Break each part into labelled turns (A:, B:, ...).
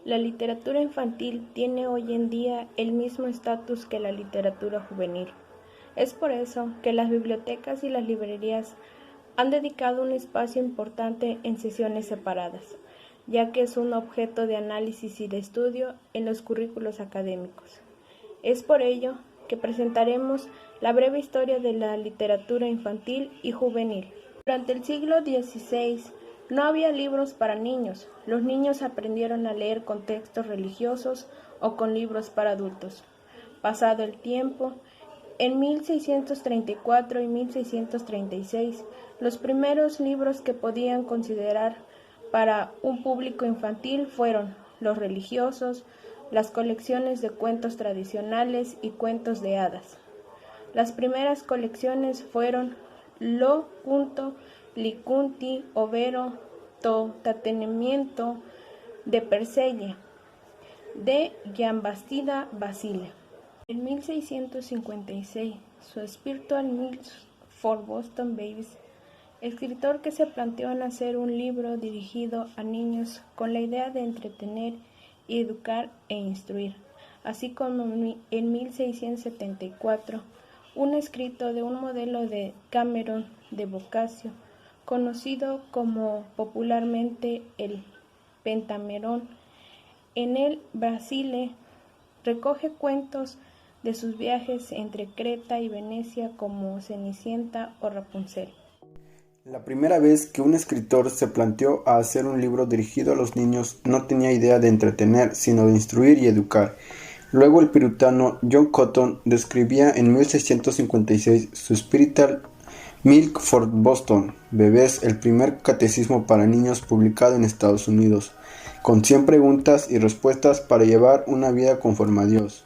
A: La literatura infantil tiene hoy en día el mismo estatus que la literatura juvenil. Es por eso que las bibliotecas y las librerías han dedicado un espacio importante en sesiones separadas, ya que es un objeto de análisis y de estudio en los currículos académicos. Es por ello que presentaremos la breve historia de la literatura infantil y juvenil. Durante el siglo XVI no había libros para niños. Los niños aprendieron a leer con textos religiosos o con libros para adultos. Pasado el tiempo, en 1634 y 1636, los primeros libros que podían considerar para un público infantil fueron los religiosos, las colecciones de cuentos tradicionales y cuentos de hadas. Las primeras colecciones fueron Lo Cunto, Licunti, Overo, To Tatenimiento de Perselle, de Giambattista Basile. En 1656, su Spiritual Mills for Boston Babies, escritor que se planteó en hacer un libro dirigido a niños con la idea de entretener y educar e instruir, así como en 1674, un escrito de un modelo de Cameron de Boccaccio, conocido como popularmente el Pentamerón. En el Basile recoge cuentos de sus viajes entre Creta y Venecia como Cenicienta o Rapunzel.
B: La primera vez que un escritor se planteó a hacer un libro dirigido a los niños no tenía idea de entretener, sino de instruir y educar. Luego el puritano John Cotton describía en 1656 su Spiritual Milk for Boston Bebés, el primer catecismo para niños publicado en Estados Unidos, con 100 preguntas y respuestas para llevar una vida conforme a Dios.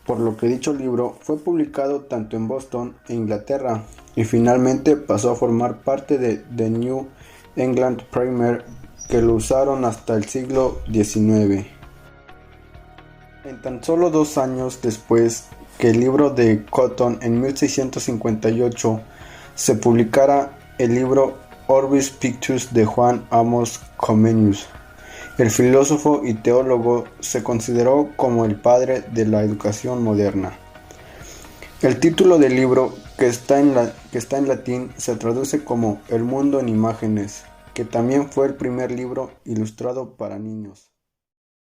B: Por lo que dicho libro fue publicado tanto en Boston e Inglaterra y finalmente pasó a formar parte de The New England Primer, que lo usaron hasta el siglo XIX. En tan solo 2 años después que el libro de Cotton en 1658 se publicara el libro Orbis Pictus de Juan Amos Comenius. El filósofo y teólogo se consideró como el padre de la educación moderna. El título del libro, que está en latín, se traduce como El mundo en imágenes, que también fue el primer libro ilustrado para niños.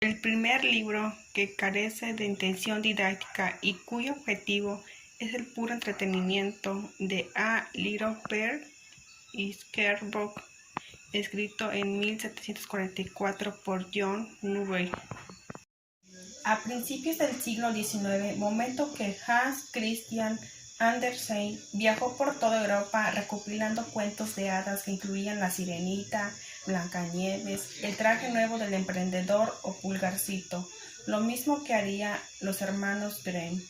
C: El primer libro que carece de intención didáctica y cuyo objetivo es el puro entretenimiento, de A Little Bird y Scarecrow, escrito en 1744 por John Newbery. A principios del siglo XIX, momento que Hans Christian Andersen viajó por toda Europa recopilando cuentos de hadas que incluían La Sirenita, Blancanieves, El traje nuevo del emprendedor o Pulgarcito, lo mismo que haría los hermanos Grimm.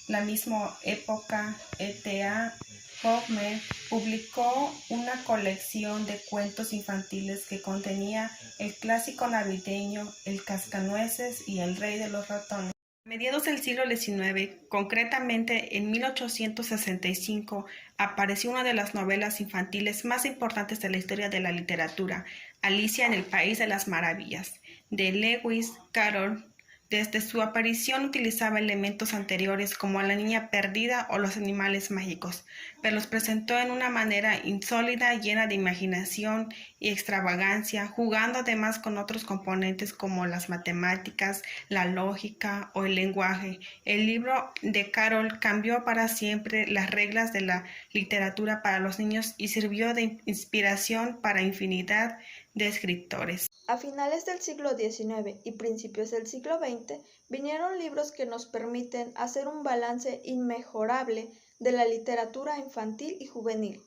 C: La misma época, E.T.A. Hoffmann publicó una colección de cuentos infantiles que contenía el clásico navideño El Cascanueces y El Rey de los Ratones. A mediados del siglo XIX, concretamente en 1865, apareció una de las novelas infantiles más importantes de la historia de la literatura, Alicia en el País de las Maravillas, de Lewis Carroll. Desde su aparición utilizaba elementos anteriores como La Niña Perdida o Los Animales Mágicos, pero los presentó en una manera insólita, llena de imaginación y extravagancia, jugando además con otros componentes como las matemáticas, la lógica o el lenguaje. El libro de Carroll cambió para siempre las reglas de la literatura para los niños y sirvió de inspiración para infinidad de escritores.
D: A finales del siglo XIX y principios del siglo XX vinieron libros que nos permiten hacer un balance inmejorable de la literatura infantil y juvenil,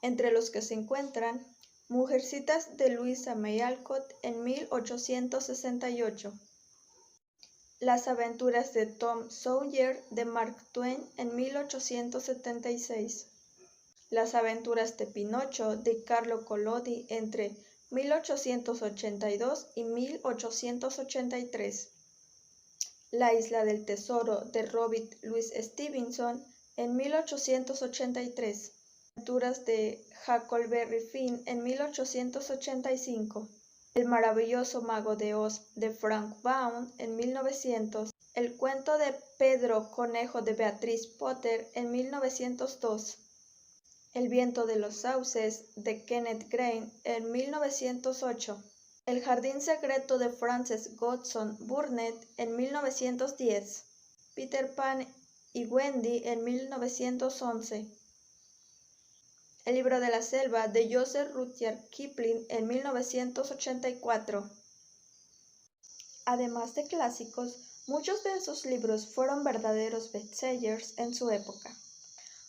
D: entre los que se encuentran Mujercitas de Louisa May Alcott en 1868, Las aventuras de Tom Sawyer de Mark Twain en 1876, Las aventuras de Pinocho de Carlo Collodi entre 1882 y 1883, La isla del tesoro de Robert Louis Stevenson en 1883, Aventuras de Huckleberry Finn en 1885, El maravilloso mago de Oz de Frank Baum en 1900, El cuento de Pedro Conejo de Beatriz Potter en 1902, El viento de los sauces de Kenneth Grant en 1908, El jardín secreto de Frances Godson Burnett en 1910, Peter Pan y Wendy en 1911, El libro de la selva de Joseph Rudyard Kipling en 1984. Además de clásicos, muchos de esos libros fueron verdaderos bestsellers en su época,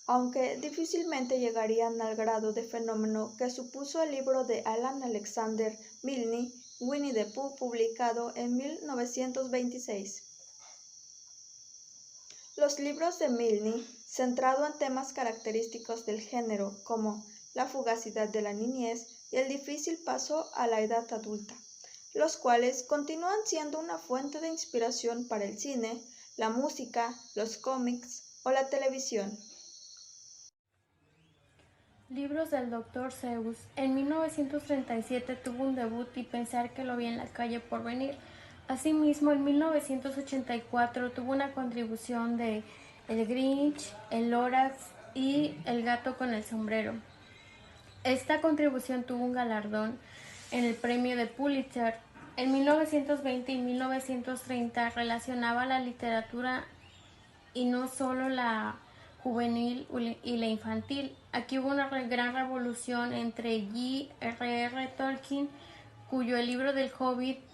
D: aunque difícilmente llegarían al grado de fenómeno que supuso el libro de Alan Alexander Milne, Winnie the Pooh, publicado en 1926. Los libros de Milne, centrado en temas característicos del género como la fugacidad de la niñez y el difícil paso a la edad adulta, los cuales continúan siendo una fuente de inspiración para el cine, la música, los cómics o la televisión.
A: Libros del Dr. Seuss. En 1937 tuvo un debut y Pensar que lo vi en la calle por venir. Asimismo, en 1984 tuvo una contribución de El Grinch, El Lorax y El gato con el sombrero. Esta contribución tuvo un galardón en el premio de Pulitzer. En 1920 y 1930 relacionaba la literatura y no solo la juvenil y la infantil. Aquí hubo una gran revolución entre J.R.R. Tolkien, cuyo el libro del Hobbit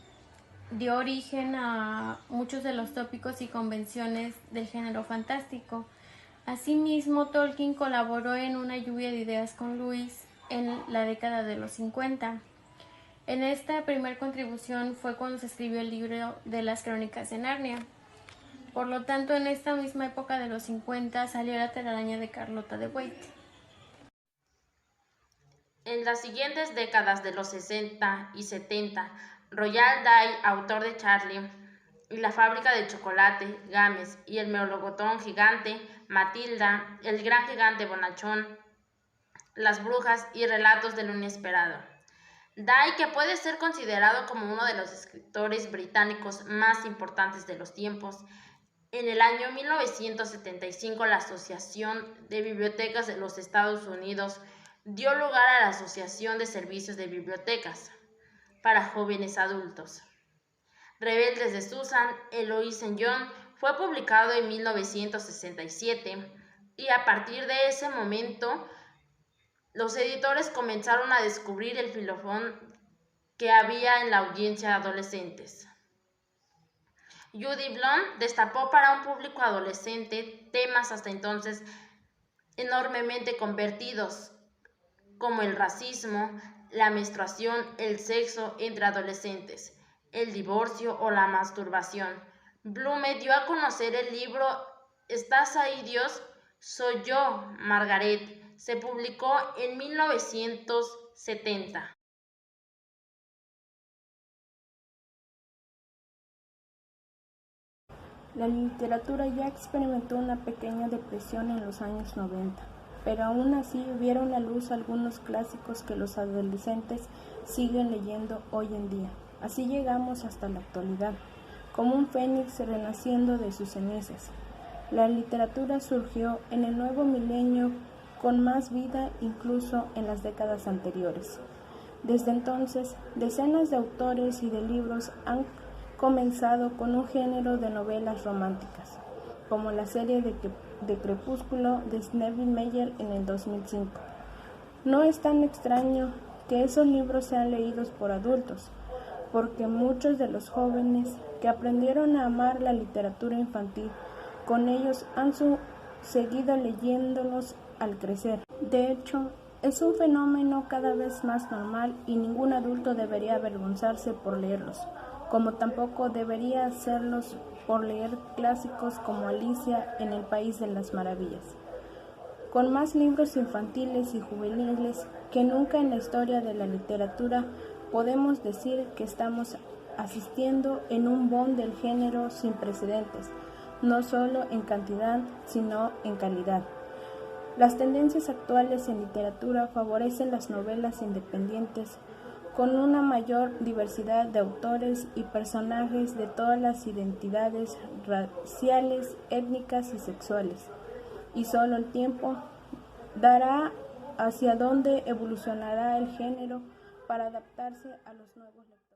A: dio origen a muchos de los tópicos y convenciones del género fantástico. Asimismo, Tolkien colaboró en una lluvia de ideas con Lewis en la década de los 50. En esta primera contribución fue cuando se escribió el libro de las Crónicas de Narnia. Por lo tanto, en esta misma época de los 50 salió La telaraña de Carlota de Waite.
E: En las siguientes décadas de los 60 y 70, Roald Dahl, autor de Charlie y la fábrica de chocolate, Games y el melocotón gigante, Matilda, el gran gigante bonachón, Las brujas y Relatos de lo inesperado. Dahl, que puede ser considerado como uno de los escritores británicos más importantes de los tiempos, en el año 1975 la Asociación de Bibliotecas de los Estados Unidos dio lugar a la Asociación de Servicios de Bibliotecas para Jóvenes Adultos. Rebeldes de Susan, Eloise and John fue publicado en 1967 y a partir de ese momento los editores comenzaron a descubrir el filón que había en la audiencia de adolescentes. Judy Blume destapó para un público adolescente temas hasta entonces enormemente convertidos, como el racismo, la menstruación, el sexo entre adolescentes, el divorcio o la masturbación. Blume dio a conocer el libro ¿Estás ahí, Dios? Soy yo, Margaret. Se publicó en 1970.
A: La literatura ya experimentó una pequeña depresión en los años 90, pero aún así vieron la luz algunos clásicos que los adolescentes siguen leyendo hoy en día. Así llegamos hasta la actualidad, como un fénix renaciendo de sus cenizas. La literatura surgió en el nuevo milenio con más vida incluso en las décadas anteriores. Desde entonces, decenas de autores y de libros han comenzado con un género de novelas románticas, como la serie de Crepúsculo de Stephen Meyer en el 2005. No es tan extraño que esos libros sean leídos por adultos, porque muchos de los jóvenes que aprendieron a amar la literatura infantil, con ellos han seguido leyéndolos al crecer. De hecho, es un fenómeno cada vez más normal y ningún adulto debería avergonzarse por leerlos, como tampoco debería hacerlos por leer clásicos como Alicia en el País de las Maravillas. Con más libros infantiles y juveniles que nunca en la historia de la literatura, podemos decir que estamos asistiendo en un boom del género sin precedentes, no solo en cantidad, sino en calidad. Las tendencias actuales en literatura favorecen las novelas independientes con una mayor diversidad de autores y personajes de todas las identidades raciales, étnicas y sexuales. Y solo el tiempo dará hacia dónde evolucionará el género para adaptarse a los nuevos lectores.